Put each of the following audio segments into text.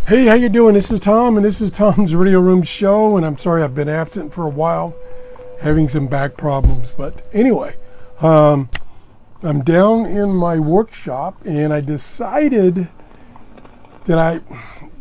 Hey, how you doing? This is Tom, and this is Tom's Radio Room Show, and I'm sorry I've been absent for a while, having some back problems. But anyway, I'm down in my workshop, and I decided that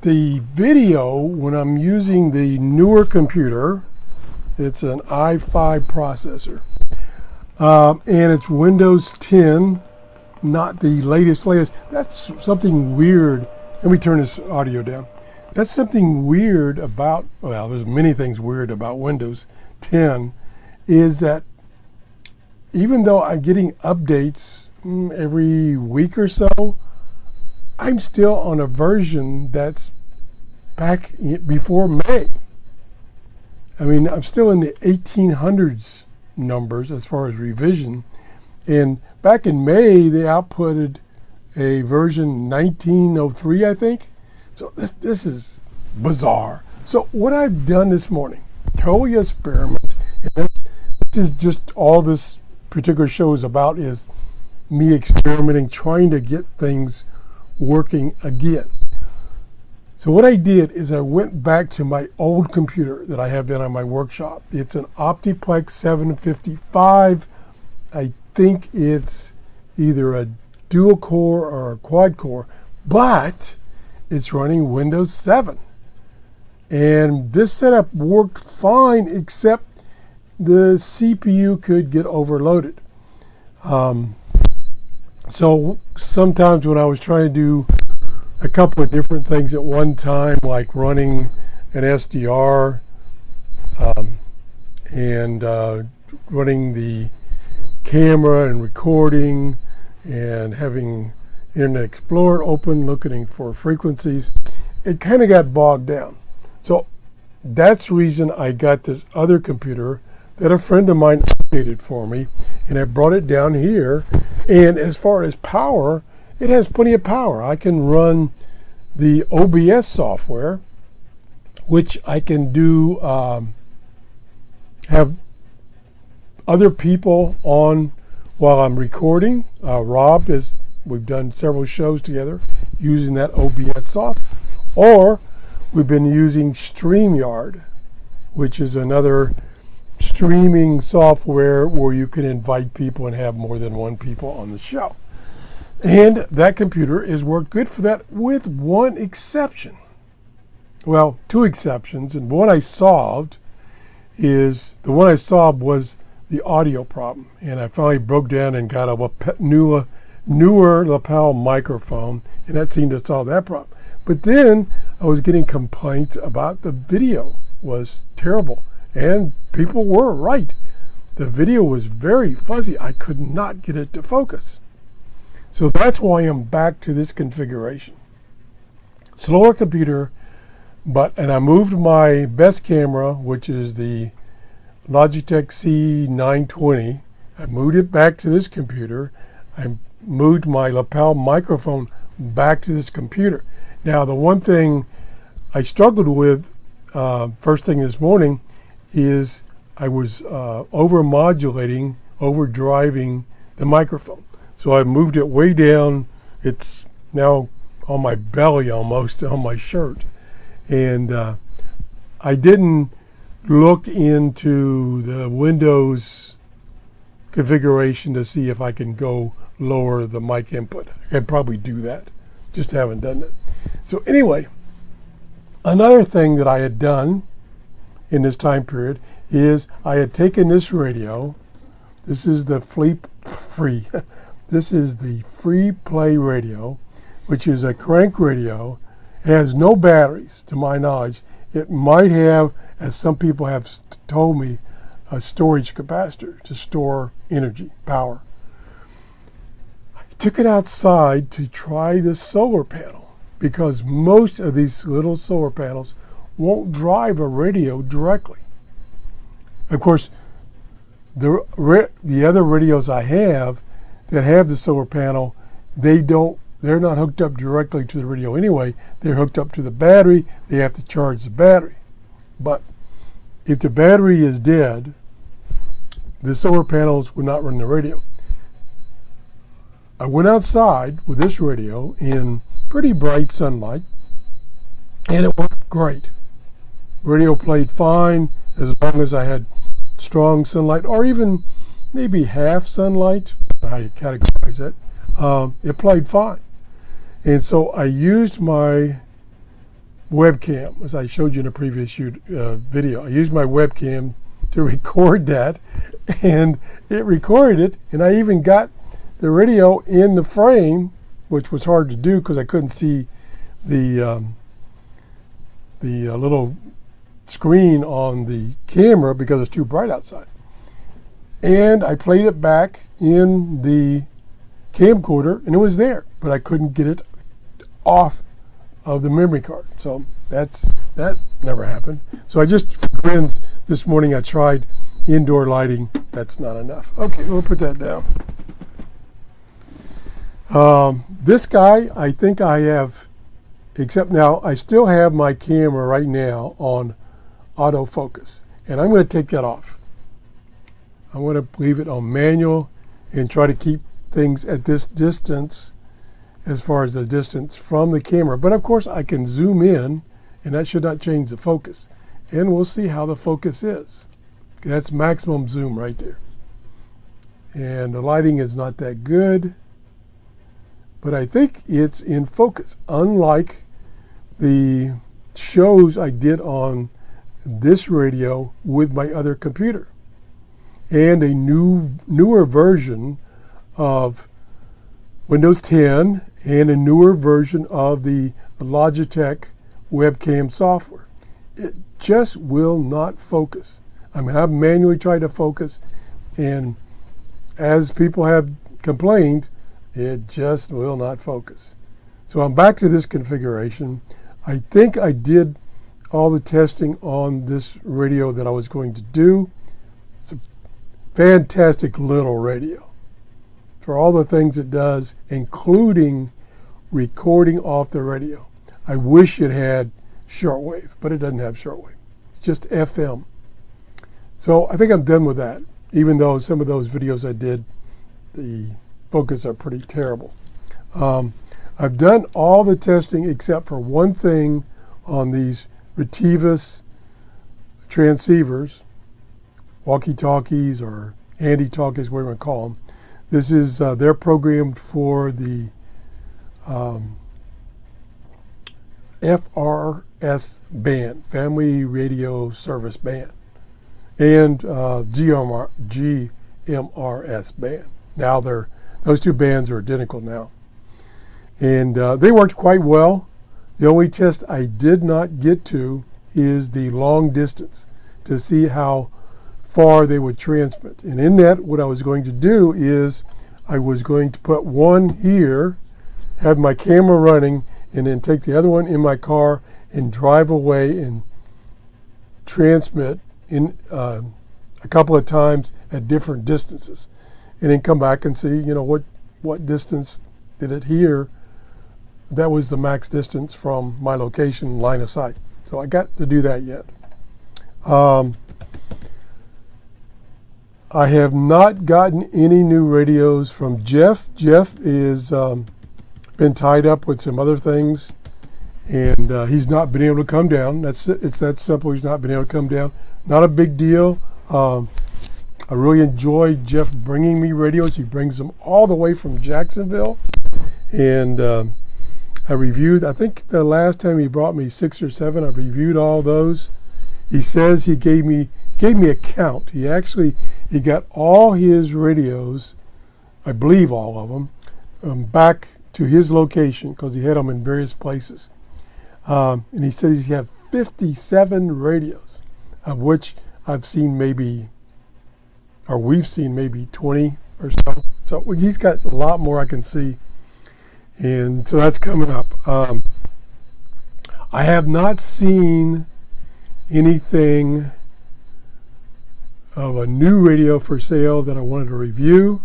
the video, when I'm using the newer computer, it's an i5 processor, and it's Windows 10, not the latest. That's something weird. Let me turn this audio down. That's something weird about, well, there's many things weird about Windows 10, is that even though I'm getting updates every week or so, I'm still on a version that's back before May. I mean, I'm still in the 1800s numbers as far as revision. And back in May, they outputted a version 1903, I think. So this is bizarre. So what I've done this morning, totally experiment, and this is just all this particular show is about, is me experimenting, trying to get things working again. So what I did is I went back to my old computer that I have down in my workshop. It's an Optiplex 755. I think it's either a dual core or a quad core, but it's running Windows 7. And this setup worked fine, except the CPU could get overloaded. So sometimes when I was trying to do a couple of different things at one time, like running an SDR and running the camera and recording, and having Internet Explorer open, looking for frequencies, it kind of got bogged down. So that's the reason I got this other computer that a friend of mine updated for me, and I brought it down here. And as far as power, it has plenty of power. I can run the OBS software, which I can do, have other people on while I'm recording. Rob we've done several shows together using that OBS software. Or we've been using StreamYard, which is another streaming software where you can invite people and have more than one people on the show. And that computer has worked good for that, with one exception. Well, two exceptions. And what I solved was the audio problem. And I finally broke down and got a newer lapel microphone, and that seemed to solve that problem. But then I was getting complaints about the video was terrible. And people were right. The video was very fuzzy. I could not get it to focus. So that's why I'm back to this configuration. Slower computer, and I moved my best camera, which is the Logitech C920. I moved it back to this computer. I moved my lapel microphone back to this computer. Now, the one thing I struggled with first thing this morning is I was overdriving the microphone. So I moved it way down. It's now on my belly almost, on my shirt. And I didn't look into the Windows configuration to see if I can go lower the mic input. I could probably do that, just haven't done it. So anyway, another thing that I had done in this time period is I had taken this radio. This is the this is the Free Play radio, which is a crank radio. It has no batteries, to my knowledge. It might have, as some people have told me, a storage capacitor to store energy, power. I took it outside to try the solar panel, because most of these little solar panels won't drive a radio directly. Of course, the other radios I have that have the solar panel, they're not hooked up directly to the radio anyway. They're hooked up to the battery. They have to charge the battery. But if the battery is dead, the solar panels would not run the radio. I went outside with this radio in pretty bright sunlight, and it worked great. Radio played fine as long as I had strong sunlight, or even maybe half sunlight. I don't know how you categorize it. It played fine. And so I used my webcam, as I showed you in a previous video. I used my webcam to record that, and it recorded it, and I even got the radio in the frame, which was hard to do because I couldn't see the little screen on the camera because it's too bright outside. And I played it back in the camcorder, and it was there, but I couldn't get it off of the memory card. So that never happened. So I just, for grins, this morning I tried indoor lighting. That's not enough. Okay, we'll put that down. This guy, I think I have, except now I still have my camera right now on autofocus, and I'm going to take that off. I'm going to leave it on manual and try to keep things at this distance as far as the distance from the camera. But of course I can zoom in, and that should not change the focus. And we'll see how the focus is. That's maximum zoom right there. And the lighting is not that good, but I think it's in focus, unlike the shows I did on this radio with my other computer. And a newer version of Windows 10 and a newer version of the Logitech webcam software. It just will not focus. I mean, I've manually tried to focus, and as people have complained, it just will not focus. So I'm back to this configuration. I think I did all the testing on this radio that I was going to do. It's a fantastic little radio for all the things it does, including recording off the radio. I wish it had shortwave, but it doesn't have shortwave. It's just FM. So I think I'm done with that, even though some of those videos I did, the focus are pretty terrible. I've done all the testing except for one thing on these Retivus transceivers, walkie-talkies or handy-talkies, whatever you want to call them. This is, they're programmed for the FRS band, Family Radio Service Band, and GMRS band. Now those two bands are identical now. And they worked quite well. The only test I did not get to is the long distance to see how far they would transmit. And in that, what I was going to do is I was going to put one here, have my camera running, and then take the other one in my car and drive away and transmit in a couple of times at different distances, and then come back and see, what distance did it hear. That was the max distance from my location, line of sight. So I got to do that yet. I have not gotten any new radios from Jeff. Jeff is been tied up with some other things, and he's not been able to come down. It's that simple. He's not been able to come down. Not a big deal. I really enjoy Jeff bringing me radios. He brings them all the way from Jacksonville, and I reviewed, I think the last time he brought me 6 or 7, I reviewed all those. He says he gave me a count. He got all his radios, I believe all of them, back to his location because he had them in various places. And he says he had 57 radios, of which we've seen maybe 20 or so. So he's got a lot more I can see. And so that's coming up. I have not seen anything of a new radio for sale that I wanted to review.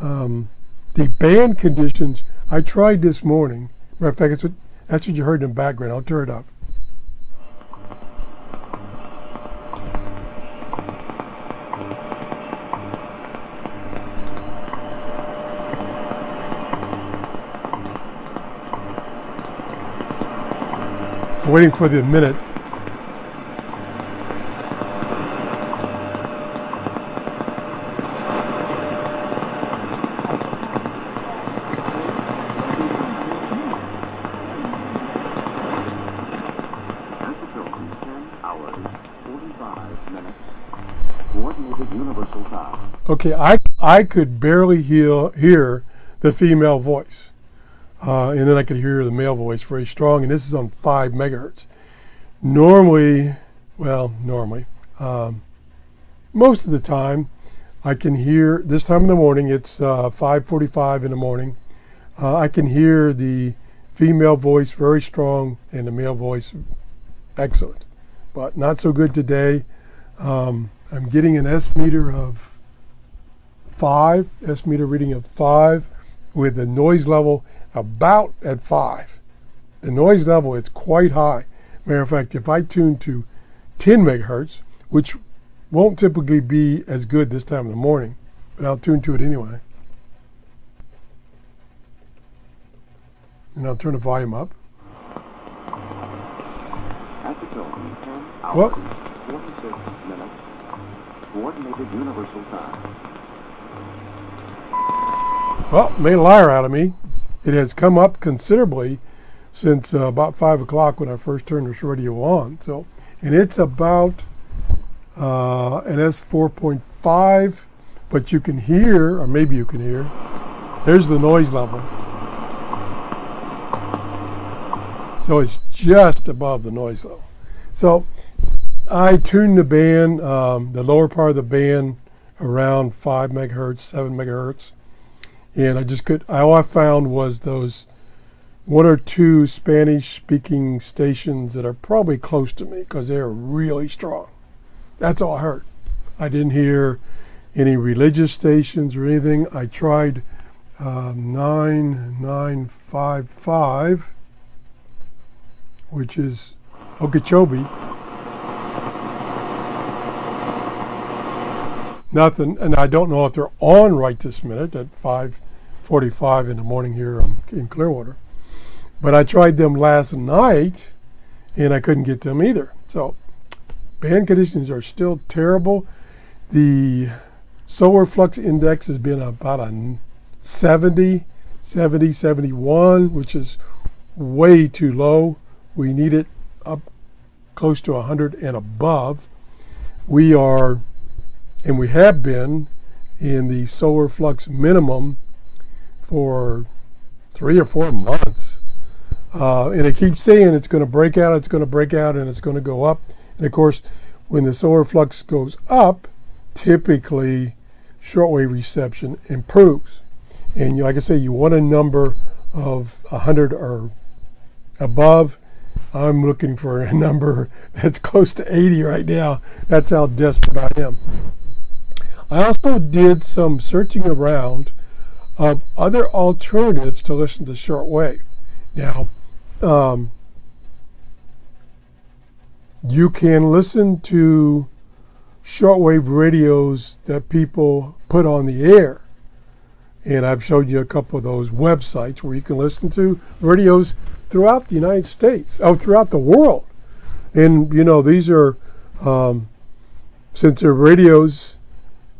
The band conditions, I tried this morning. Matter of fact, that's what you heard in the background. I'll turn it up. Waiting for the minute. Okay, I could barely hear the female voice. And then I could hear the male voice very strong, and this is on 5 megahertz. Normally, most of the time, I can hear, this time in the morning, it's 5:45 in the morning, I can hear the female voice very strong and the male voice excellent. But not so good today. I'm getting an S meter reading of 5 with the noise level about at 5. The noise level is quite high. Matter of fact, if I tune to 10 megahertz, which won't typically be as good this time of the morning, but I'll tune to it anyway. And I'll turn the volume up. At the tone, 10 hours, Well, 46 minutes, coordinated universal time. Well, made a liar out of me. It has come up considerably since about 5 o'clock when I first turned this radio on. So, and it's about an S4.5, but you can hear, or maybe you can hear, there's the noise level. So it's just above the noise level. So I tuned the band, the lower part of the band, around 5 megahertz, 7 megahertz. And all I found was those 1 or 2 Spanish-speaking stations that are probably close to me because they're really strong. That's all I heard. I didn't hear any religious stations or anything. I tried 9955, which is Okeechobee. Nothing, and I don't know if they're on right this minute at 5:45 in the morning here in Clearwater. But I tried them last night, and I couldn't get them either. So band conditions are still terrible. The solar flux index has been about a 70, 71, which is way too low. We need it up close to 100 and above. We are, and we have been, in the solar flux minimum for 3 or 4 months. And it keeps saying it's going to break out, and it's going to go up. And of course, when the solar flux goes up, typically shortwave reception improves. And like I say, you want a number of 100 or above. I'm looking for a number that's close to 80 right now. That's how desperate I am. I also did some searching around of other alternatives to listen to shortwave. Now, you can listen to shortwave radios that people put on the air. And I've showed you a couple of those websites where you can listen to radios throughout the United States, throughout the world. And, these are, since their radios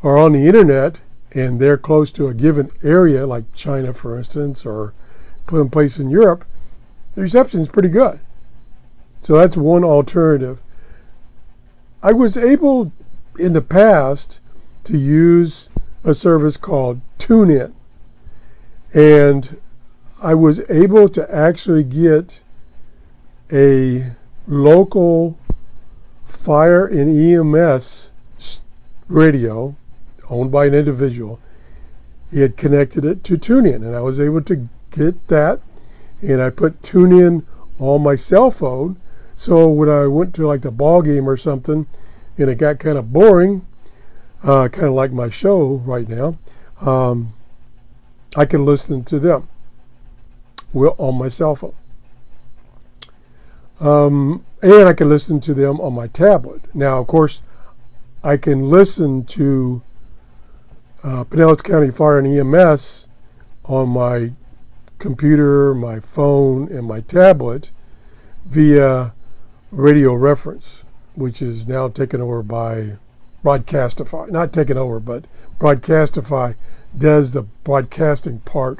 are on the internet and they're close to a given area, like China, for instance, or some place in Europe, the reception is pretty good. So that's one alternative. I was able in the past to use a service called TuneIn, and I was able to actually get a local fire and EMS radio owned by an individual. He had connected it to TuneIn, and I was able to get that, and I put TuneIn on my cell phone. So when I went to like the ball game or something, and it got kind of boring, kind of like my show right now, I can listen to them on my cell phone. And I can listen to them on my tablet. Now, of course, I can listen to Pinellas County Fire and EMS on my computer, my phone, and my tablet, via radio reference, which is now taken over by Broadcastify. Not taken over, but Broadcastify does the broadcasting part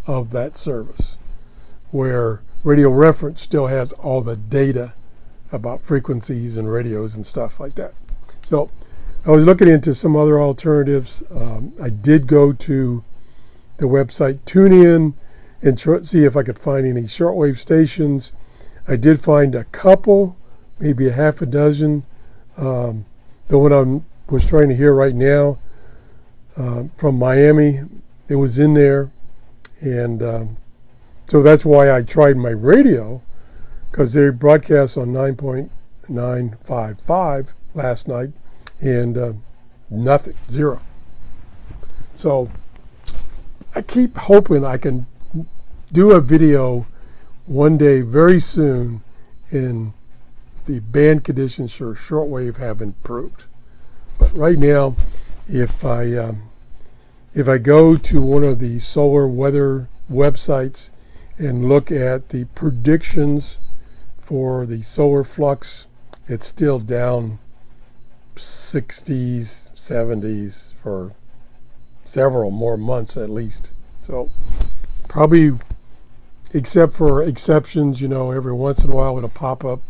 of that service, where radio reference still has all the data about frequencies and radios and stuff like that. So I was looking into some other alternatives. I did go to the website TuneIn and see if I could find any shortwave stations. I did find a couple, maybe a half a dozen. The one I was trying to hear right now from Miami, it was in there. And so that's why I tried my radio, because they broadcast on 9.955 last night, and nothing, zero. So I keep hoping I can do a video one day very soon, and the band conditions for shortwave have improved. But right now, if I go to one of the solar weather websites and look at the predictions for the solar flux, it's still down 60s, 70s for several more months at least. So probably, except for exceptions, every once in a while it'll pop up.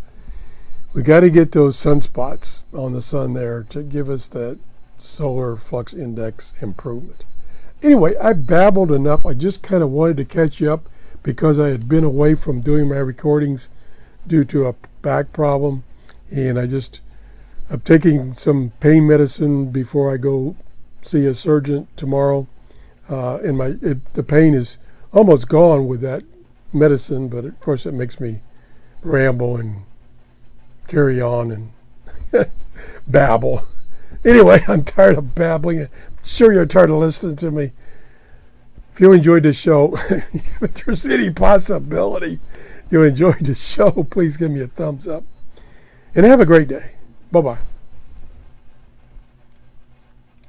We got to get those sunspots on the sun there to give us that solar flux index improvement. Anyway, I babbled enough. I just kind of wanted to catch you up because I had been away from doing my recordings due to a back problem, and I'm taking some pain medicine before I go see a surgeon tomorrow, and the pain is almost gone with that medicine, but of course it makes me ramble and carry on and babble. Anyway, I'm tired of babbling. I'm sure you're tired of listening to me. If you enjoyed the show, if there's any possibility you enjoyed the show, please give me a thumbs up. And have a great day. Bye-bye.